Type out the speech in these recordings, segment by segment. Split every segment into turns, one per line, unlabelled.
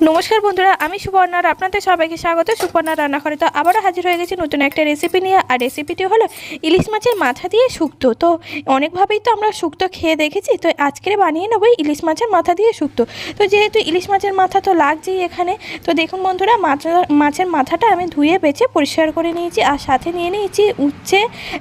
নমস্কার বন্ধুরা, আমি সুপর্ণা আর আপনাদের সবাইকে স্বাগত সুপর্ণা রান্নাঘরে। তো আবারও হাজির হয়ে গেছি নতুন একটা রেসিপি নিয়ে। আর রেসিপিটি হলো ইলিশ মাছের মাথা দিয়ে শুক্তো। তো অনেকভাবেই তো আমরা শুক্তো খেয়ে দেখেছি, তো আজকে বানিয়ে নেবো ইলিশ মাছের মাথা দিয়ে শুক্তো। তো যেহেতু ইলিশ মাছের মাথা তো লাগছেই এখানে, তো দেখুন বন্ধুরা, মাছের মাথাটা আমি ধুয়ে বেছে পরিষ্কার করে নিয়েছি। আর সাথে নিয়ে নিয়েছি উচ্ছে,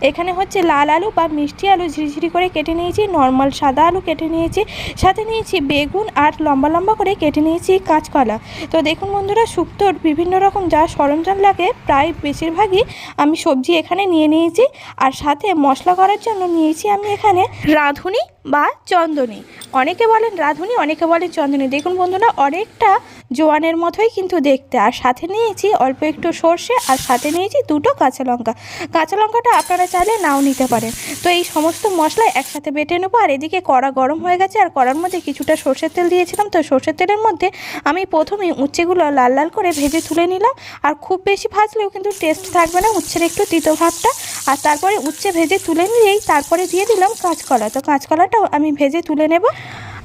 এখানে হচ্ছে লাল আলু বা মিষ্টি আলু ঝিরিঝিরি করে কেটে নিয়েছি, নর্মাল সাদা আলু কেটে নিয়েছি, সাথে নিয়েছি বেগুন আর লম্বা লম্বা করে কেটে নিয়েছি কাঁচকলা। তো দেখুন বন্ধুরা, শুক্তোর বিভিন্ন রকম যা সরঞ্জাম লাগে প্রায় বেশিরভাগই আমি সবজি এখানে নিয়ে নিয়েছি। আর সাথে মশলা করার জন্য নিয়েছি আমি এখানে রাঁধুনি বা চন্দনী। অনেকে বলেন রাঁধুনি, অনেকে বলেন চন্দনী। দেখুন বন্ধুরা, অনেকটা জোয়ানের মতোই কিন্তু দেখতে। আর সাথে নিয়েছি অল্প একটু সর্ষে, আর সাথে নিয়েছি দুটো কাঁচা লঙ্কা। কাঁচা লঙ্কাটা আপনারা চাইলে নাও নিতে পারেন। তো এই সমস্ত মশলা একসাথে বেটে নেবো। আর এদিকে কড়া গরম হয়ে গেছে, আর কড়ার মধ্যে কিছুটা সর্ষের তেল দিয়েছিলাম। তো সর্ষের তেলের মধ্যে আমি প্রথমে উচ্ছেগুলো লাল লাল করে ভেজে তুলে নিলাম। আর খুব বেশি ভাজলেও কিন্তু টেস্ট থাকবে না, উচ্ছের একটু তিতো ভাবটা। আর তারপরে উচ্ছে ভেজে তুলে নিয়েই তারপরে দিয়ে দিলাম কাঁচকলা। তো কাঁচকলাটাও আমি ভেজে তুলে নেব।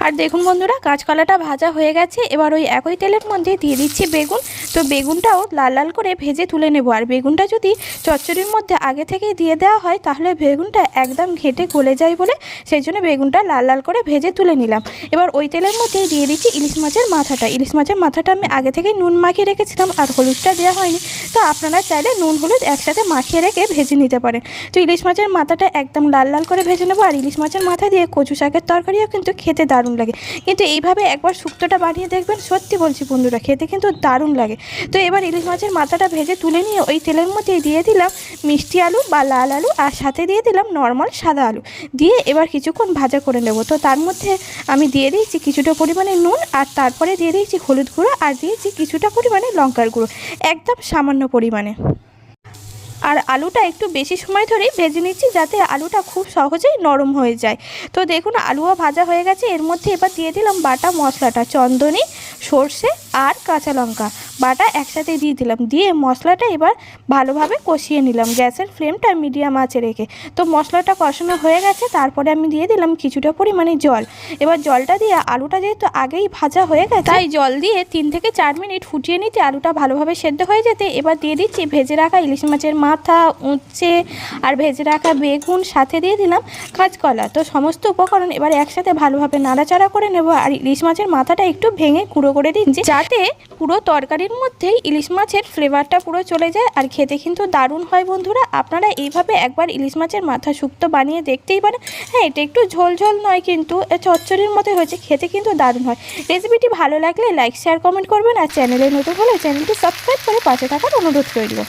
আর দেখুন বন্ধুরা, কাঁচকলাটা ভাজা হয়ে গেছে। এবার ওই একই তেলের মধ্যে দিয়ে দিচ্ছি বেগুন। তো বেগুনটাও লাল লাল করে ভেজে তুলে নেব। আর বেগুনটা যদি চচ্চড়ির মধ্যে আগে থেকেই দিয়ে দেওয়া হয় তাহলে বেগুনটা একদম ঘেঁটে গলে যায় বলে সেই জন্য বেগুনটা লাল লাল করে ভেজে তুলে নিলাম। এবার ওই তেলের মধ্যেই দিয়ে দিচ্ছি ইলিশ মাছের মাথাটা। ইলিশ মাছের মাথাটা আমি আগে থেকেই নুন মাখিয়ে রেখেছিলাম, আর হলুদটা দেওয়া হয়নি। তো আপনারা চাইলে নুন হলুদ একসাথে মাখিয়ে রেখে ভেজে নিতে পারেন। তো ইলিশ মাছের মাথাটা একদম লাল লাল করে ভেজে নেবো। আর ইলিশ মাছের মাথা দিয়ে কচু শাকের তরকারিও কিন্তু খেতে দারুণ লাগে। কিন্তু এইভাবে একবার শুক্তোটা বানিয়ে দেখবেন, সত্যি বলছি বন্ধুরা, খেতে কিন্তু দারুণ লাগে। তো এবার ইলিশ মাছের মাথাটা ভেজে তুলে নিয়ে ওই তেলের মধ্যে দিয়ে দিলাম মিষ্টি আলু বা লাল আলু, আর সাথে দিয়ে দিলাম নর্মাল সাদা আলু। দিয়ে এবার কিছুক্ষণ ভাজা করে নেব। তো তার মধ্যে আমি দিয়ে দিয়েছি কিছুটা পরিমাণে নুন, আর তারপরে দিয়ে দিয়েছি হলুদ গুঁড়ো, আর দিয়েছি কিছুটা পরিমাণে লঙ্কার গুঁড়ো, একদম সামান্য পরিমাণে। আর আলুটা একটু বেশি সময় ধরেই ভেজে নিচ্ছি যাতে আলুটা খুব সহজেই নরম হয়ে যায়। তো দেখুন, আলুও ভাজা হয়ে গেছে। এর মধ্যে এবার দিয়ে দিলাম বাটা মশলাটা, চন্দনী, সর্ষে আর কাঁচা লঙ্কা বাটা একসাথে দিয়ে দিলাম। দিয়ে মশলাটা এবার ভালোভাবে কষিয়ে নিলাম গ্যাসের ফ্লেমটা মিডিয়াম আঁচে রেখে। তো মশলাটা কষানো হয়ে গেছে, তারপরে আমি দিয়ে দিলাম কিছুটা পরিমাণে জল। এবার জলটা দিয়ে, আলুটা যেহেতু আগেই ভাজা হয়ে গেছে তাই জল দিয়ে 3 থেকে 4 মিনিট ফুটিয়ে নিতে আলুটা ভালোভাবে সেদ্ধ হয়ে যেতে এবার দিয়ে দিচ্ছি ভেজে রাখা ইলিশ মাছের মাথা, উচ্ছে আর ভেজে রাখা বেগুন, সাথে দিয়ে দিলাম কাঁচকলা। তো সমস্ত উপকরণ এবার একসাথে ভালোভাবে নাড়াচাড়া করে নেব। আর ইলিশ মাছের মাথাটা একটু ভেঙে গুঁড়ো করে দিচ্ছি যাতে পুরো তরকারির মধ্যেই ইলিশ মাছের ফ্লেভারটা পুরো চলে যায়। আর খেতে কিন্তু দারুণ হয় বন্ধুরা। আপনারা এইভাবে একবার ইলিশ মাছের মাথা শুক্তো বানিয়ে দেখতেই পারেন। হ্যাঁ, এটা একটু ঝোল ঝোল নয়, কিন্তু চচ্চড়ির মতো হয়েছে, খেতে কিন্তু দারুণ হয়। রেসিপিটি ভালো লাগলে লাইক শেয়ার কমেন্ট করবেন। আর চ্যানেলে নতুন হলে চ্যানেলটি সাবস্ক্রাইব করে পাশে থাকার অনুরোধ রইল।